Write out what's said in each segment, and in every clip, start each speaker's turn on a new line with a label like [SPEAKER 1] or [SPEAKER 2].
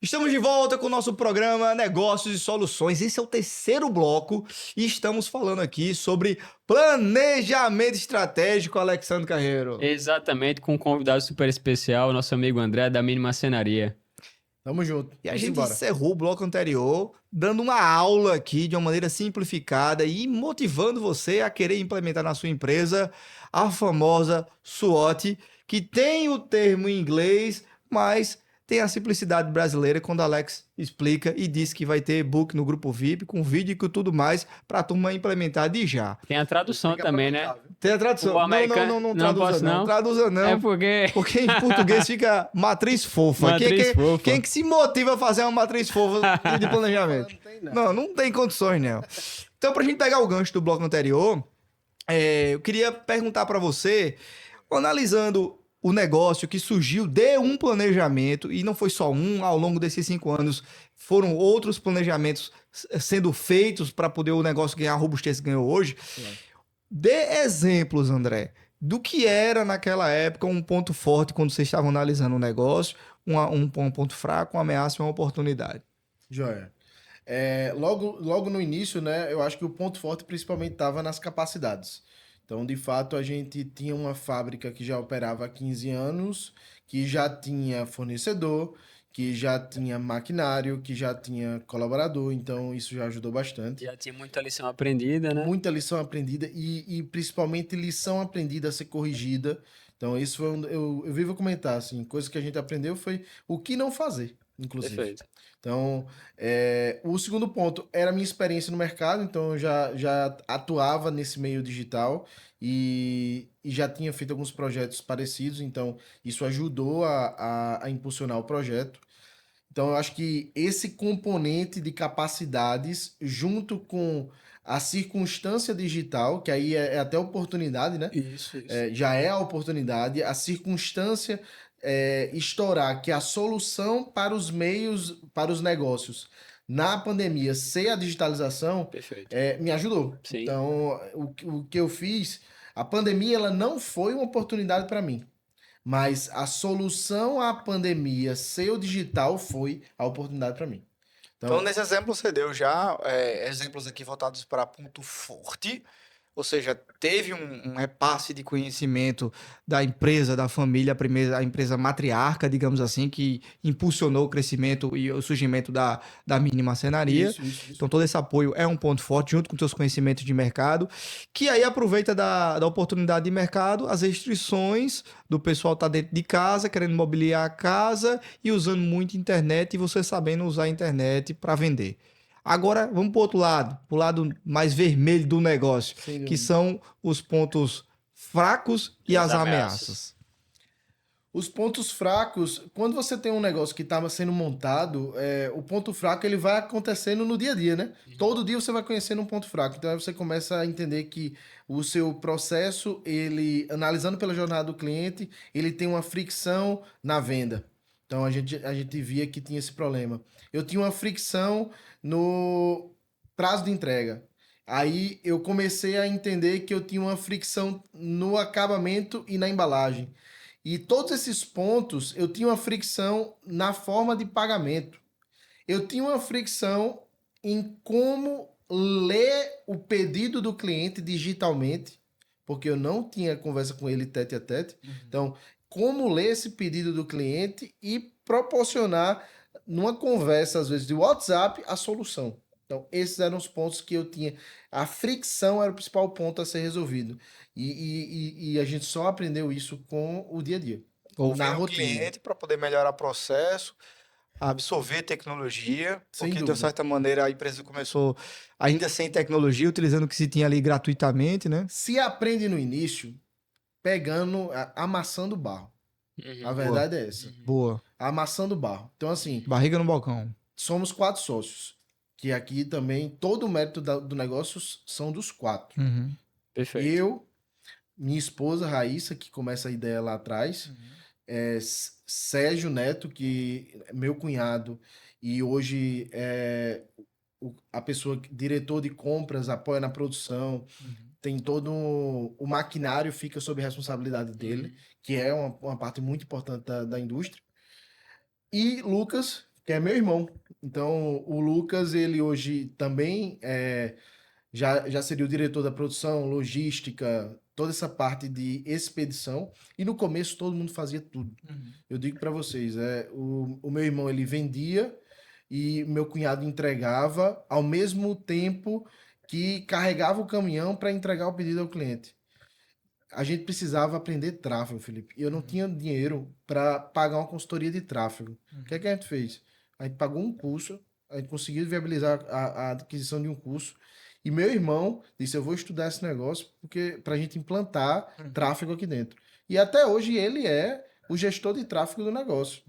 [SPEAKER 1] Estamos de volta com o nosso programa Negócios e Soluções. Esse é o terceiro bloco e estamos falando aqui sobre planejamento estratégico, Alexandre Carreiro.
[SPEAKER 2] Exatamente, com um convidado super especial, nosso amigo André, da Mínima Cenaria.
[SPEAKER 3] Tamo junto.
[SPEAKER 1] E a
[SPEAKER 3] Vamos
[SPEAKER 1] gente
[SPEAKER 3] embora.
[SPEAKER 1] encerrou o bloco anterior dando uma aula aqui de uma maneira simplificada e motivando você a querer implementar na sua empresa a famosa SWOT, que tem o termo em inglês, mas tem a simplicidade brasileira quando Alex explica e diz que vai ter e-book no grupo VIP com vídeo e tudo mais para a turma implementar de já.
[SPEAKER 2] Tem a tradução também, né?
[SPEAKER 1] Tem a tradução.
[SPEAKER 2] O americano-
[SPEAKER 1] Não
[SPEAKER 2] não
[SPEAKER 1] traduza
[SPEAKER 2] posso,
[SPEAKER 1] não.
[SPEAKER 2] não?
[SPEAKER 1] Traduza não.
[SPEAKER 2] É porque...
[SPEAKER 1] Porque em português fica matriz fofa.
[SPEAKER 2] Matriz fofa.
[SPEAKER 1] Quem que se motiva a fazer uma matriz fofa de planejamento? Não tem condições, não. Então, pra gente pegar o gancho do bloco anterior, eu queria perguntar pra você, analisando o negócio que surgiu de um planejamento, e não foi só um, ao longo desses 5 anos, foram outros planejamentos sendo feitos para poder o negócio ganhar a robustez que ganhou hoje. Dê exemplos, André, do que era naquela época um ponto forte quando vocês estavam analisando um negócio, um ponto fraco, uma ameaça e uma oportunidade.
[SPEAKER 3] Joia. Logo no início, né, eu acho que o ponto forte principalmente estava nas capacidades. Então, de fato, a gente tinha uma fábrica que já operava há 15 anos, que já tinha fornecedor, que já tinha maquinário, que já tinha colaborador, então isso já ajudou bastante.
[SPEAKER 2] Já tinha muita lição aprendida, né?
[SPEAKER 3] Muita lição aprendida e principalmente lição aprendida a ser corrigida. Então, isso foi eu vivo comentar, assim, coisa que a gente aprendeu foi o que não fazer, inclusive.
[SPEAKER 2] Perfeito.
[SPEAKER 3] Então, o segundo ponto era a minha experiência no mercado, então eu já atuava nesse meio digital e já tinha feito alguns projetos parecidos, então isso ajudou a impulsionar o projeto. Então, eu acho que esse componente de capacidades, junto com a circunstância digital, que aí é até oportunidade, né?
[SPEAKER 2] Isso.
[SPEAKER 3] Já é a oportunidade, a circunstância estourar, que a solução para os meios, para os negócios na pandemia ser a digitalização,
[SPEAKER 2] Perfeito.
[SPEAKER 3] me ajudou.
[SPEAKER 2] Sim.
[SPEAKER 3] Então, o que eu fiz, a pandemia ela não foi uma oportunidade para mim. Mas a solução à pandemia ser o digital foi a oportunidade para mim.
[SPEAKER 1] Então, nesse exemplo, você deu já exemplos aqui voltados para ponto forte, ou seja, teve um repasse de conhecimento da empresa, da família, a empresa matriarca, digamos assim, que impulsionou o crescimento e o surgimento da mínima cenaria.
[SPEAKER 3] Isso.
[SPEAKER 1] Então, todo esse apoio é um ponto forte, junto com seus conhecimentos de mercado, que aí aproveita da oportunidade de mercado, as restrições do pessoal estar dentro de casa, querendo mobiliar a casa e usando muito internet, e você sabendo usar a internet para vender. Agora, vamos para o lado mais vermelho do negócio, que são os pontos fracos e as ameaças.
[SPEAKER 3] Os pontos fracos, quando você tem um negócio que estava sendo montado, o ponto fraco ele vai acontecendo no dia a dia, né? Todo dia você vai conhecendo um ponto fraco. Então aí você começa a entender que o seu processo, ele, analisando pela jornada do cliente, ele tem uma fricção na venda. Então a gente via que tinha esse problema. Eu tinha uma fricção no prazo de entrega. Aí eu comecei a entender que eu tinha uma fricção no acabamento e na embalagem. E todos esses pontos, eu tinha uma fricção na forma de pagamento. Eu tinha uma fricção em como ler o pedido do cliente digitalmente, porque eu não tinha conversa com ele tete a tete. Então, como ler esse pedido do cliente e proporcionar, numa conversa, às vezes, de WhatsApp, a solução. Então, esses eram os pontos que eu tinha. A fricção era o principal ponto a ser resolvido. E a gente só aprendeu isso com o dia a dia.
[SPEAKER 1] Ouvir o cliente para poder melhorar o processo, absorver tecnologia,
[SPEAKER 3] Sem
[SPEAKER 1] porque de
[SPEAKER 3] dúvida.
[SPEAKER 1] uma certa maneira a empresa começou ainda sem tecnologia, utilizando o que se tinha ali gratuitamente, né?
[SPEAKER 3] Se aprende no início, pegando, amassando barro. A verdade é essa.
[SPEAKER 1] Boa.
[SPEAKER 3] Amassando barro. Então, assim,
[SPEAKER 1] Barriga no balcão.
[SPEAKER 3] somos 4 sócios. Que aqui também, todo o mérito do negócio são dos 4.
[SPEAKER 1] Uhum.
[SPEAKER 2] Perfeito.
[SPEAKER 3] Eu, minha esposa, Raíssa, que começa a ideia lá atrás, Sérgio Neto, que é meu cunhado, e hoje é a pessoa, diretor de compras, apoia na produção, tem todo o maquinário, fica sob responsabilidade dele, que é uma parte muito importante da indústria. E Lucas, que é meu irmão. Então, o Lucas, ele hoje também já seria o diretor da produção, logística, toda essa parte de expedição. E no começo todo mundo fazia tudo. Eu digo para vocês, o meu irmão ele vendia e meu cunhado entregava ao mesmo tempo que carregava o caminhão para entregar o pedido ao cliente. A gente precisava aprender tráfego, Felipe. E eu não tinha dinheiro para pagar uma consultoria de tráfego. O que é que a gente fez? A gente pagou um curso, a gente conseguiu viabilizar a aquisição de um curso. E meu irmão disse: Eu vou estudar esse negócio porque para a gente implantar tráfego aqui dentro. E até hoje ele é o gestor de tráfego do negócio,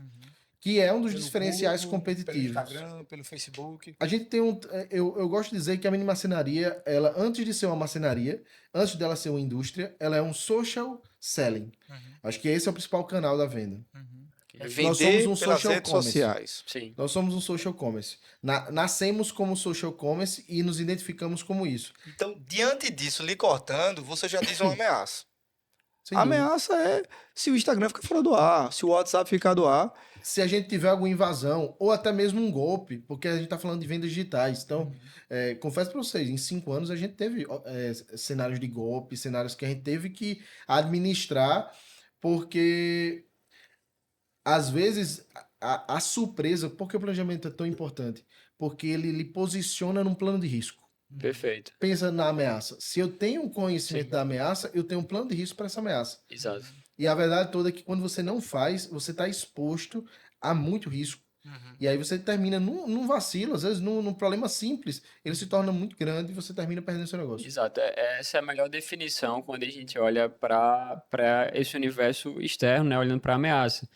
[SPEAKER 3] que é um dos
[SPEAKER 1] Pelo
[SPEAKER 3] diferenciais
[SPEAKER 1] Google, pelo
[SPEAKER 3] competitivos.
[SPEAKER 1] Instagram, pelo Facebook.
[SPEAKER 3] A gente tem eu gosto de dizer que a mini marcenaria, ela, antes de ser uma marcenaria, antes dela ser uma indústria, ela é um social selling. Acho que esse é o principal canal da venda.
[SPEAKER 1] É
[SPEAKER 3] Nós somos
[SPEAKER 1] vender
[SPEAKER 3] um
[SPEAKER 1] pelas
[SPEAKER 3] social
[SPEAKER 1] redes
[SPEAKER 3] commerce.
[SPEAKER 1] sociais.
[SPEAKER 2] Sim.
[SPEAKER 3] Nós somos um social commerce. Nascemos como social commerce e nos identificamos como isso.
[SPEAKER 1] Então, diante disso, lhe cortando, você já diz uma ameaça.
[SPEAKER 3] Sem
[SPEAKER 1] A
[SPEAKER 3] dúvida.
[SPEAKER 1] ameaça é se o Instagram ficar fora do ar, se o WhatsApp ficar do ar.
[SPEAKER 3] Se a gente tiver alguma invasão ou até mesmo um golpe, porque a gente está falando de vendas digitais. Então, confesso para vocês, em 5 anos a gente teve cenários de golpe, cenários que a gente teve que administrar, porque às vezes a surpresa, por que o planejamento é tão importante? Porque ele lhe posiciona num plano de risco.
[SPEAKER 2] Perfeito.
[SPEAKER 3] Pensa na ameaça. Se eu tenho um conhecimento
[SPEAKER 2] Sim.
[SPEAKER 3] da ameaça, eu tenho um plano de risco para essa ameaça.
[SPEAKER 2] Exato.
[SPEAKER 3] E a verdade toda é que quando você não faz, você está exposto a muito risco. E aí você termina num vacilo, às vezes num problema simples, ele se torna muito grande e você termina perdendo seu negócio.
[SPEAKER 2] Exato. Essa é a melhor definição quando a gente olha para esse universo externo, né? Olhando para a ameaça.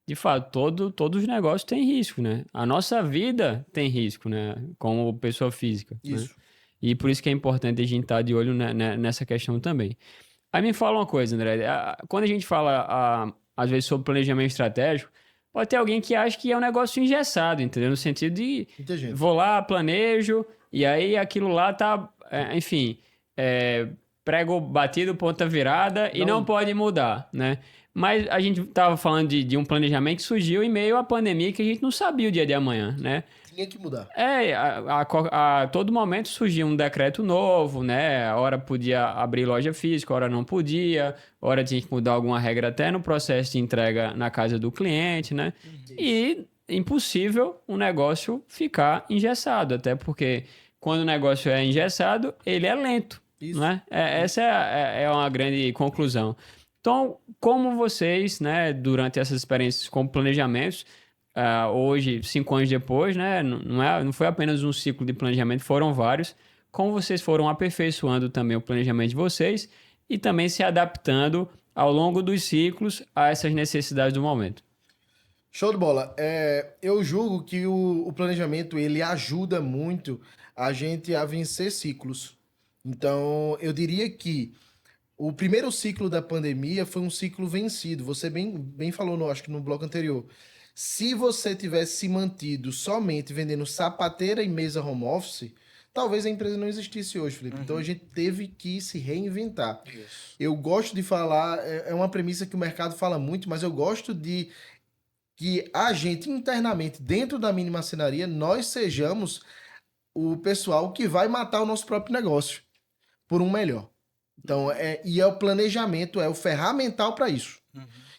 [SPEAKER 2] De fato, todos os negócios têm risco, né? A nossa vida tem risco, né? Como pessoa física, né?
[SPEAKER 3] Isso.
[SPEAKER 2] E por isso que é importante a gente estar de olho nessa questão também. Aí me fala uma coisa, André. Quando a gente fala, às vezes, sobre planejamento estratégico, pode ter alguém que acha que é um negócio engessado, entendeu? No sentido de
[SPEAKER 3] Muita gente.
[SPEAKER 2] vou lá, planejo, e aí aquilo lá tá, enfim, prego batido, ponta virada, e não pode mudar, né? Mas a gente tava falando de um planejamento que surgiu em meio à pandemia, que a gente não sabia o dia de amanhã, né?
[SPEAKER 3] Tinha que mudar.
[SPEAKER 2] A todo momento surgia um decreto novo, né? A hora podia abrir loja física, a hora não podia, a hora tinha que mudar alguma regra até no processo de entrega na casa do cliente, né? E impossível um negócio ficar engessado, até porque quando o negócio é engessado, ele é lento,
[SPEAKER 3] Isso.
[SPEAKER 2] né? Essa é uma grande conclusão. Então, como vocês, né, durante essas experiências com planejamentos, hoje, 5 anos depois, né, não foi apenas um ciclo de planejamento, foram vários, como vocês foram aperfeiçoando também o planejamento de vocês e também se adaptando ao longo dos ciclos a essas necessidades do momento.
[SPEAKER 3] Show de bola. Eu julgo que o planejamento ele ajuda muito a gente a vencer ciclos. Então, eu diria que o primeiro ciclo da pandemia foi um ciclo vencido. Você bem falou, acho que no bloco anterior. Se você tivesse se mantido somente vendendo sapateira e mesa home office, talvez a empresa não existisse hoje, Felipe. Então a gente teve que se reinventar.
[SPEAKER 1] Isso.
[SPEAKER 3] Eu gosto de falar, é uma premissa que o mercado fala muito, mas eu gosto de que a gente internamente, dentro da mini marcenaria, nós sejamos o pessoal que vai matar o nosso próprio negócio por um melhor. Então, e é o planejamento, é o ferramental para isso.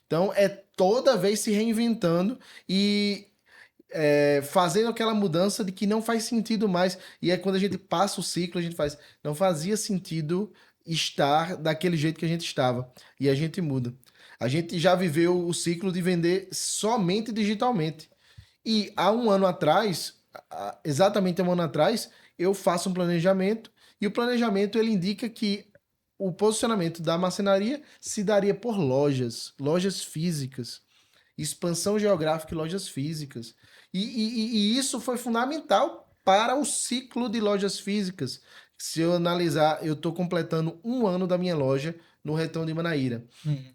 [SPEAKER 3] Então, é toda vez se reinventando e fazendo aquela mudança de que não faz sentido mais. E é quando a gente passa o ciclo, a gente faz. Não fazia sentido estar daquele jeito que a gente estava. E a gente muda. A gente já viveu o ciclo de vender somente digitalmente. E há um ano atrás, exatamente um ano atrás, eu faço um planejamento. E o planejamento ele indica que o posicionamento da marcenaria se daria por lojas físicas, expansão geográfica e lojas físicas. E isso foi fundamental para o ciclo de lojas físicas. Se eu analisar, eu estou completando 1 ano da minha loja no Retão de Manaíra.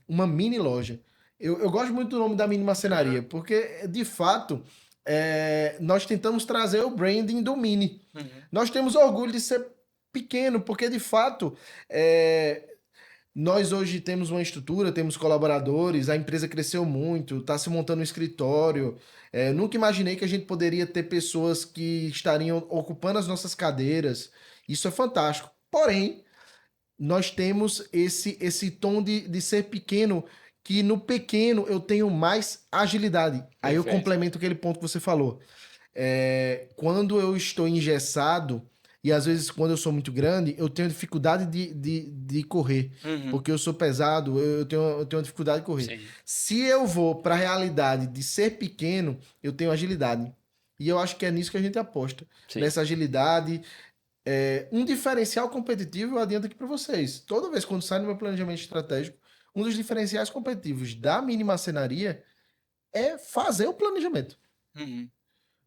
[SPEAKER 3] Uma mini loja. Eu gosto muito do nome da mini marcenaria, porque, de fato, nós tentamos trazer o branding do mini. Nós temos orgulho de ser pequeno, porque de fato Nós hoje temos uma estrutura, temos colaboradores, a empresa cresceu muito, está se montando um escritório. Eu nunca imaginei que a gente poderia ter pessoas que estariam ocupando as nossas cadeiras. Isso é fantástico. Porém, nós temos esse tom de ser pequeno, que no pequeno eu tenho mais agilidade. Aí eu
[SPEAKER 2] Perfeito.
[SPEAKER 3] complemento aquele ponto que você falou. Quando eu estou engessado, e às vezes quando eu sou muito grande, eu tenho dificuldade de correr. Porque eu sou pesado, eu tenho dificuldade de correr.
[SPEAKER 2] Sim.
[SPEAKER 3] Se eu vou para a realidade de ser pequeno, eu tenho agilidade. E eu acho que é nisso que a gente aposta.
[SPEAKER 2] Sim.
[SPEAKER 3] Nessa agilidade. Um diferencial competitivo, eu adianto aqui para vocês. Toda vez quando sai no meu planejamento estratégico, um dos diferenciais competitivos da mini marcenaria é fazer o planejamento.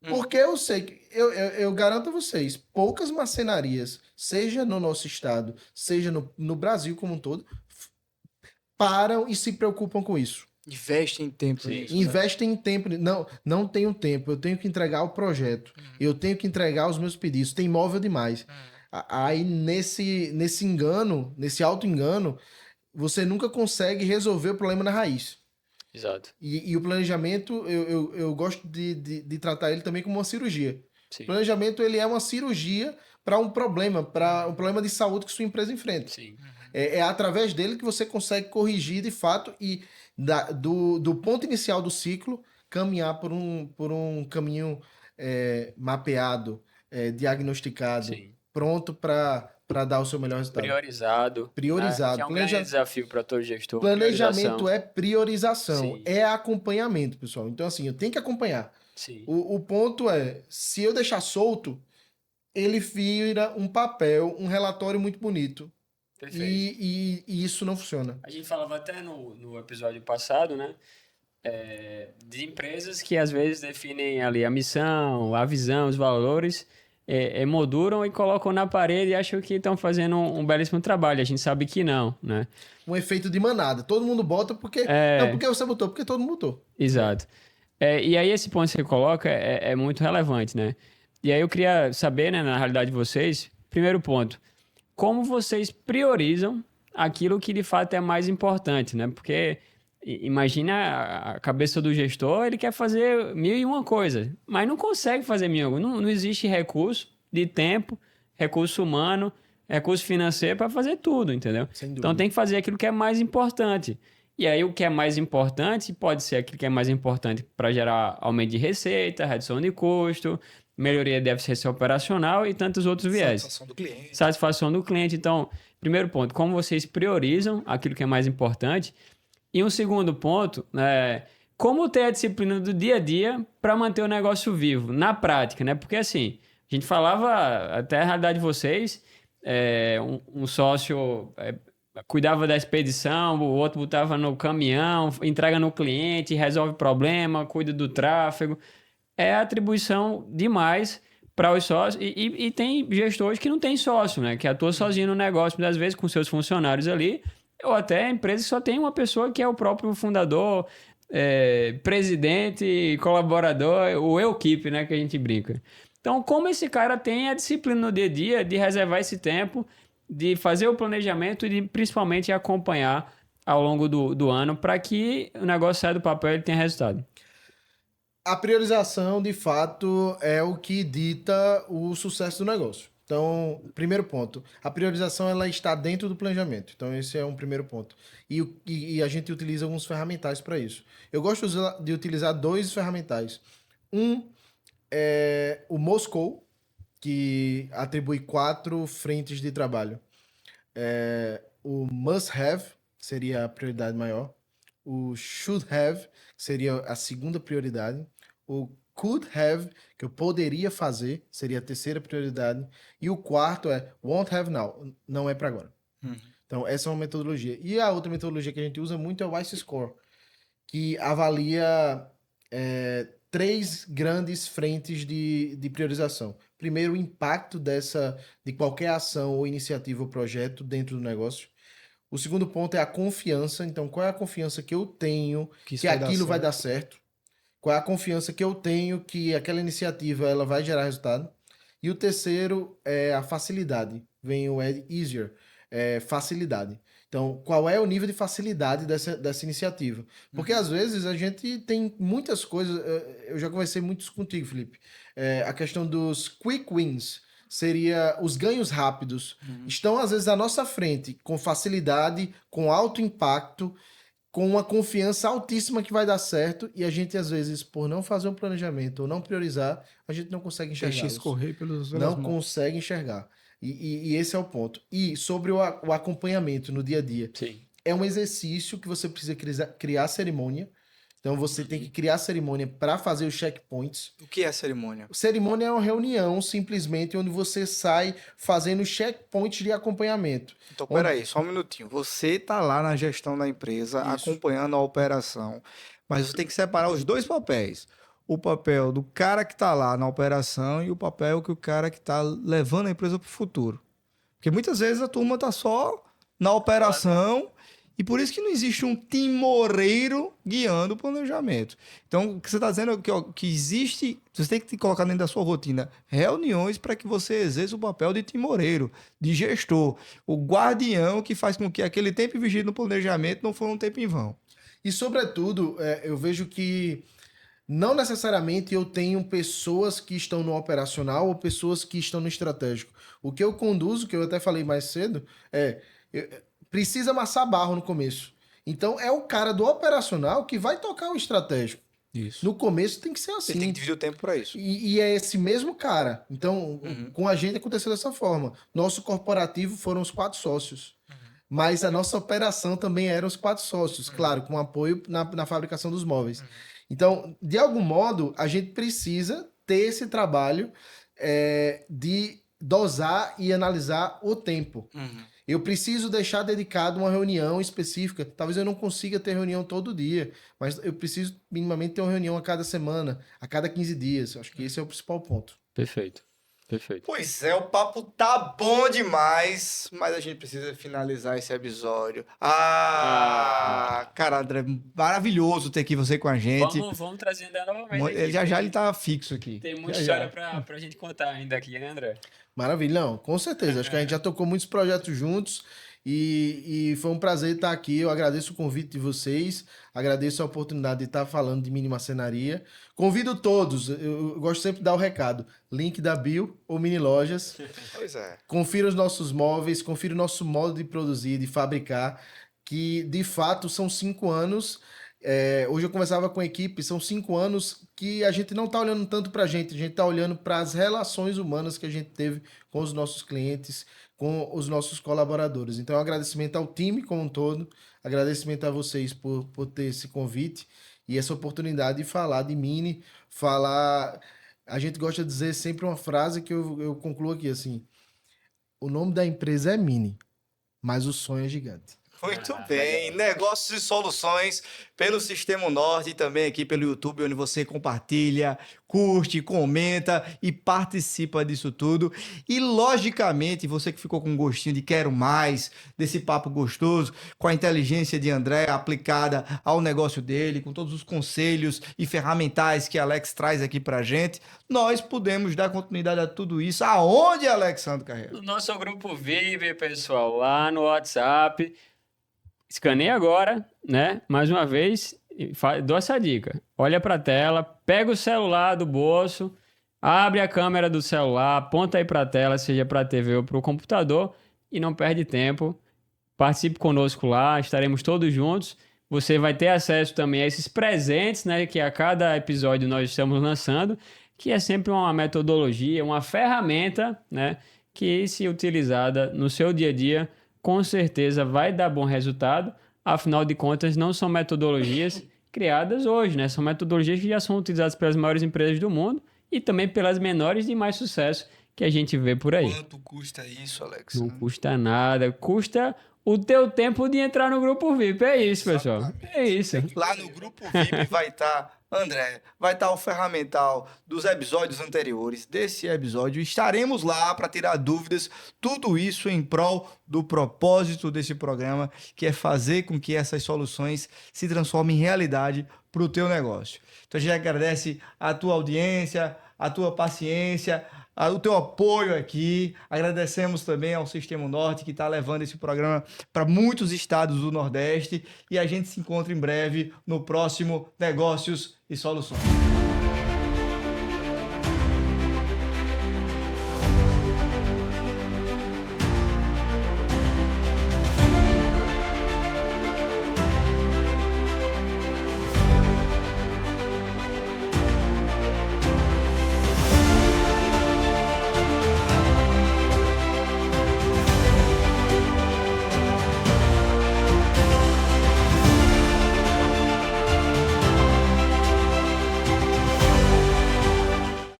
[SPEAKER 3] Porque eu sei que, eu garanto a vocês, poucas marcenarias, seja no nosso estado, seja no Brasil como um todo, param e se preocupam com isso.
[SPEAKER 4] Investe em tempo
[SPEAKER 2] Sim.
[SPEAKER 4] nisso, né?
[SPEAKER 3] Investem em tempo. Não tenho tempo. Eu tenho que entregar o projeto. Eu tenho que entregar os meus pedidos. Tem imóvel demais. Aí, nesse engano, nesse auto-engano, você nunca consegue resolver o problema na raiz.
[SPEAKER 2] Exato.
[SPEAKER 3] E o planejamento, eu gosto de tratar ele também como uma cirurgia.
[SPEAKER 2] Sim.
[SPEAKER 3] O planejamento, ele é uma cirurgia para um problema de saúde que sua empresa enfrenta.
[SPEAKER 2] Sim.
[SPEAKER 3] É através dele que você consegue corrigir de fato e do ponto inicial do ciclo caminhar por um caminho mapeado, diagnosticado,
[SPEAKER 2] Sim.
[SPEAKER 3] pronto para dar o seu melhor resultado.
[SPEAKER 2] Priorizado.
[SPEAKER 3] Priorizado.
[SPEAKER 2] Que é um grande desafio para todo gestor.
[SPEAKER 3] Planejamento
[SPEAKER 2] priorização.
[SPEAKER 3] é priorização,
[SPEAKER 2] Sim.
[SPEAKER 3] é acompanhamento, pessoal. Então, assim, eu tenho que acompanhar.
[SPEAKER 2] Sim.
[SPEAKER 3] O ponto é, se eu deixar solto, ele vira um papel, um relatório muito bonito.
[SPEAKER 2] Perfeito.
[SPEAKER 3] E isso não funciona.
[SPEAKER 2] A gente falava até no episódio passado, né? De empresas que às vezes definem ali a missão, a visão, os valores, molduram e colocam na parede e acham que estão fazendo um belíssimo trabalho. A gente sabe que não, né?
[SPEAKER 3] Um efeito de manada. Todo mundo bota porque... Não, porque você botou, porque todo mundo botou.
[SPEAKER 2] Exato. E aí esse ponto que você coloca é muito relevante, né? E aí eu queria saber, né, na realidade de vocês, primeiro ponto, como vocês priorizam aquilo que de fato é mais importante, né? Porque imagina a cabeça do gestor, ele quer fazer 1001 coisa, mas não consegue fazer 1001. Não existe recurso de tempo, recurso humano, recurso financeiro para fazer tudo, entendeu?
[SPEAKER 3] Sem dúvida.
[SPEAKER 2] Então tem que fazer aquilo que é mais importante. E aí o que é mais importante pode ser aquilo que é mais importante para gerar aumento de receita, redução de custo, melhoria de eficiência operacional e tantos outros viés.
[SPEAKER 4] Satisfação do cliente.
[SPEAKER 2] Satisfação do cliente. Então, primeiro ponto, como vocês priorizam aquilo que é mais importante. E um segundo ponto, como ter a disciplina do dia a dia para manter o negócio vivo, na prática, né? Porque assim, a gente falava, até a realidade de vocês, um sócio cuidava da expedição, o outro botava no caminhão, entrega no cliente, resolve problema, cuida do tráfego. É atribuição demais para os sócios. E tem gestores que não têm sócio, né? Que atua sozinho no negócio, muitas vezes com seus funcionários ali, ou até empresas que só tem uma pessoa que é o próprio fundador, presidente, colaborador, o equipe, né? Que a gente brinca. Então, como esse cara tem a disciplina no dia a dia de reservar esse tempo, de fazer o planejamento e de principalmente acompanhar ao longo do ano para que o negócio saia do papel e ele tenha resultado.
[SPEAKER 3] A priorização, de fato, é o que dita o sucesso do negócio. Então, primeiro ponto, a priorização ela está dentro do planejamento. Então, esse é um primeiro ponto. E a gente utiliza alguns ferramentais para isso. Eu gosto de utilizar 2 ferramentais. Um é o Moscow, que atribui 4 frentes de trabalho. O must have seria a prioridade maior. O should have seria a segunda prioridade. O could have, que eu poderia fazer, seria a terceira prioridade. E o quarto é won't have now, não é para agora. Então, essa é uma metodologia. E a outra metodologia que a gente usa muito é o ICE Score, que avalia 3 grandes frentes de priorização. Primeiro, o impacto de qualquer ação ou iniciativa ou projeto dentro do negócio. O segundo ponto é a confiança. Então, qual é a confiança que eu tenho que aquilo vai dar certo? Qual é a confiança que eu tenho que aquela iniciativa ela vai gerar resultado? E o terceiro é a facilidade. Vem o easier, facilidade. Então, qual é o nível de facilidade dessa iniciativa? Porque às vezes a gente tem muitas coisas. Eu já conversei muito contigo, Felipe. A questão dos quick wins seria os ganhos rápidos. Estão às vezes à nossa frente, com facilidade, com alto impacto, com uma confiança altíssima que vai dar certo, e a gente, às vezes, por não fazer um planejamento ou não priorizar, a gente não consegue
[SPEAKER 1] Deixa
[SPEAKER 3] enxergar.
[SPEAKER 1] escorrer pelas
[SPEAKER 3] Não
[SPEAKER 1] mãos.
[SPEAKER 3] consegue enxergar. E esse é o ponto. E sobre o acompanhamento no dia a dia.
[SPEAKER 2] Sim.
[SPEAKER 3] É um exercício que você precisa criar cerimônia. Então você tem que criar cerimônia para fazer os checkpoints.
[SPEAKER 1] O que é cerimônia?
[SPEAKER 3] Cerimônia é uma reunião, simplesmente, onde você sai fazendo checkpoints de acompanhamento.
[SPEAKER 1] Então, peraí, só um minutinho. Você tá lá na gestão da empresa,
[SPEAKER 3] Isso.
[SPEAKER 1] acompanhando a operação, mas você tem que separar os dois papéis. O papel do cara que tá lá na operação e o papel que o cara que tá levando a empresa pro futuro. Porque muitas vezes a turma tá só na operação e por isso que não existe um timoreiro guiando o planejamento. Então, o que você está dizendo é que, ó, que existe, você tem que colocar dentro da sua rotina reuniões para que você exerça o papel de timoreiro, de gestor, o guardião que faz com que aquele tempo investido no planejamento não for um tempo em vão.
[SPEAKER 3] E, sobretudo, eu vejo que não necessariamente eu tenho pessoas que estão no operacional ou pessoas que estão no estratégico. O que eu conduzo, que eu até falei mais cedo, precisa amassar barro no começo. Então é o cara do operacional que vai tocar o estratégico.
[SPEAKER 1] Isso.
[SPEAKER 3] No começo tem que ser
[SPEAKER 1] Você
[SPEAKER 3] assim.
[SPEAKER 1] tem que dividir o tempo para isso.
[SPEAKER 3] E é esse mesmo cara. Então, com a gente aconteceu dessa forma. Nosso corporativo foram os 4 sócios. Mas a nossa operação também eram os 4 sócios, claro, com apoio na fabricação dos móveis. Então, de algum modo, a gente precisa ter esse trabalho de dosar e analisar o tempo. Eu preciso deixar dedicado uma reunião específica. Talvez eu não consiga ter reunião todo dia, mas eu preciso minimamente ter uma reunião a cada semana, a cada 15 dias. Acho que esse é o principal ponto.
[SPEAKER 2] Perfeito. Perfeito.
[SPEAKER 1] Pois é, o papo tá bom demais, mas a gente precisa finalizar esse episódio. Cara, André, maravilhoso ter aqui você com a gente.
[SPEAKER 2] Vamos trazer André novamente aqui.
[SPEAKER 1] Já ele tá fixo aqui.
[SPEAKER 2] Tem muita
[SPEAKER 1] Já.
[SPEAKER 2] história pra gente contar ainda aqui, né, André?
[SPEAKER 3] Maravilha, não, com certeza. Acho que a gente já tocou muitos projetos juntos e foi um prazer estar aqui. Eu agradeço o convite de vocês, agradeço a oportunidade de estar falando de mini marcenaria. Convido todos, eu gosto sempre de dar o recado: link da bio ou mini lojas.
[SPEAKER 1] Pois é.
[SPEAKER 3] Confira os nossos móveis, confira o nosso modo de produzir, de fabricar, que de fato são 5 anos. Hoje eu conversava com a equipe, são 5 anos que a gente não está olhando tanto para a gente está olhando para as relações humanas que a gente teve com os nossos clientes, com os nossos colaboradores. Então, um agradecimento ao time como um todo, agradecimento a vocês por ter esse convite e essa oportunidade de falar de mini, A gente gosta de dizer sempre uma frase que eu concluo aqui, assim: o nome da empresa é Mini, mas o sonho é gigante.
[SPEAKER 1] Muito bem, negócios e soluções pelo Sistema Norte e também aqui pelo YouTube, onde você compartilha, curte, comenta e participa disso tudo. E, logicamente, você que ficou com um gostinho de quero mais, desse papo gostoso, com a inteligência de André aplicada ao negócio dele, com todos os conselhos e ferramentais que Alex traz aqui pra gente, nós podemos dar continuidade a tudo isso. Aonde, Alexandre Carreira?
[SPEAKER 2] No nosso grupo VIP, pessoal, lá no WhatsApp. Escaneia agora, né? Mais uma vez, dou essa dica. Olha para a tela, pega o celular do bolso, abre a câmera do celular, aponta aí para a tela, seja para a TV ou para o computador, e não perde tempo. Participe conosco lá, estaremos todos juntos. Você vai ter acesso também a esses presentes, né? Que a cada episódio nós estamos lançando, que é sempre uma metodologia, uma ferramenta, né? Que, se utilizada no seu dia a dia, com certeza vai dar bom resultado. Afinal de contas, não são metodologias criadas hoje, né? São metodologias que já são utilizadas pelas maiores empresas do mundo e também pelas menores de mais sucesso que a gente vê por aí.
[SPEAKER 1] Quanto custa isso, Alex?
[SPEAKER 2] Não custa nada, custa o teu tempo de entrar no grupo VIP. É isso, pessoal. É isso.
[SPEAKER 1] Lá no grupo VIP vai estar André, vai estar o ferramental dos episódios anteriores, desse episódio. Estaremos lá para tirar dúvidas, tudo isso em prol do propósito desse programa, que é fazer com que essas soluções se transformem em realidade para o teu negócio. Então a gente agradece a tua audiência, a tua paciência, o teu apoio aqui. Agradecemos também ao Sistema Norte, que está levando esse programa para muitos estados do Nordeste. E a gente se encontra em breve no próximo Negócios e Soluções.